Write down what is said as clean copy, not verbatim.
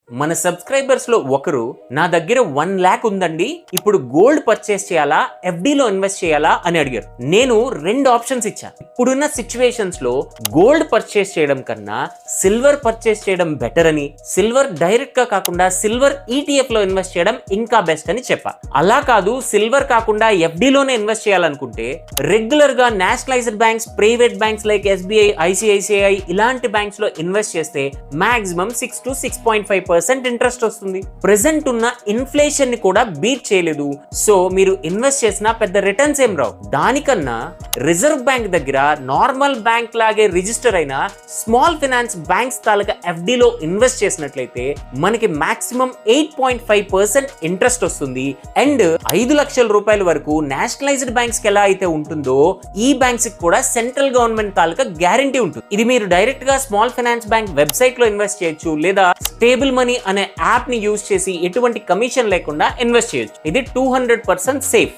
మన సబ్స్క్రైబర్స్ లో ఒకరు నా దగ్గర 1 lakh ఉందండి, ఇప్పుడు గోల్డ్ పర్చేస్ చేయాలా ఎఫ్డీలో ఇన్వెస్ట్ చేయాలా అని అడిగారు. నేను 2 ఆప్షన్స్ ఇచ్చా. ఇప్పుడున్న సిచ్యువేషన్స్ లో గోల్డ్ పర్చేస్ చేయడం కన్నా సిల్వర్ పర్చేస్ చేయడం బెటర్ అని, సిల్వర్ డైరెక్ట్ గా కాకుండా సిల్వర్ ఈటీఎఫ్ లో ఇన్వెస్ట్ చేయడం ఇంకా బెస్ట్ అని చెప్పా. అలా కాదు, సిల్వర్ కాకుండా ఎఫ్డీలోనే ఇన్వెస్ట్ చేయాలనుకుంటే రెగ్యులర్ గా nationalised banks, private banks like SBI, ICICI ఇలాంటి బ్యాంక్స్ లో ఇన్వెస్ట్ చేస్తే మాక్సిమం 6 to 6.5% ఇంట్రెస్ట్ వస్తుంది. ప్రెసెంట్ ఉన్న ఇన్ఫ్లేషన్ ని కూడా బీట్ చేయలేదు. సో మీరు ఇన్వెస్ట్ చేసిన పెద్ద రిటర్న్స్ ఏం రావు. దానికన్నా రిజర్వ్ బ్యాంక్ దగ్గర నార్మల్ బ్యాంక్ లాగే రిజిస్టర్ అయిన స్మాల్ ఫైనాన్స్ బ్యాంక్స్ తాలూకా ఎఫ్డీలో ఇన్వెస్ట్ చేసినట్లయితే మనకి మాక్సిమం 8.5% ఇంట్రెస్ట్ వస్తుంది. అండ్ 5 లక్షల రూపాయల వరకు నేషనలైజ్డ్ బ్యాంక్స్ కి ఎలా అయితే ఉంటుందో ఈ బ్యాంక్స్ కి కూడా సెంట్రల్ గవర్నమెంట్ తాలూకా గ్యారంటీ ఉంటుంది. ఇది మీరు డైరెక్ట్ గా స్మాల్ ఫైనాన్స్ బ్యాంక్ వెబ్సైట్ లో ఇన్వెస్ట్ చేయొచ్చు, లేదా స్టేబుల్ మనీ అనే యాప్ ని యూజ్ చేసి ఎటువంటి కమిషన్ లేకుండా ఇన్వెస్ట్ చేయొచ్చు. ఇది 200% సేఫ్.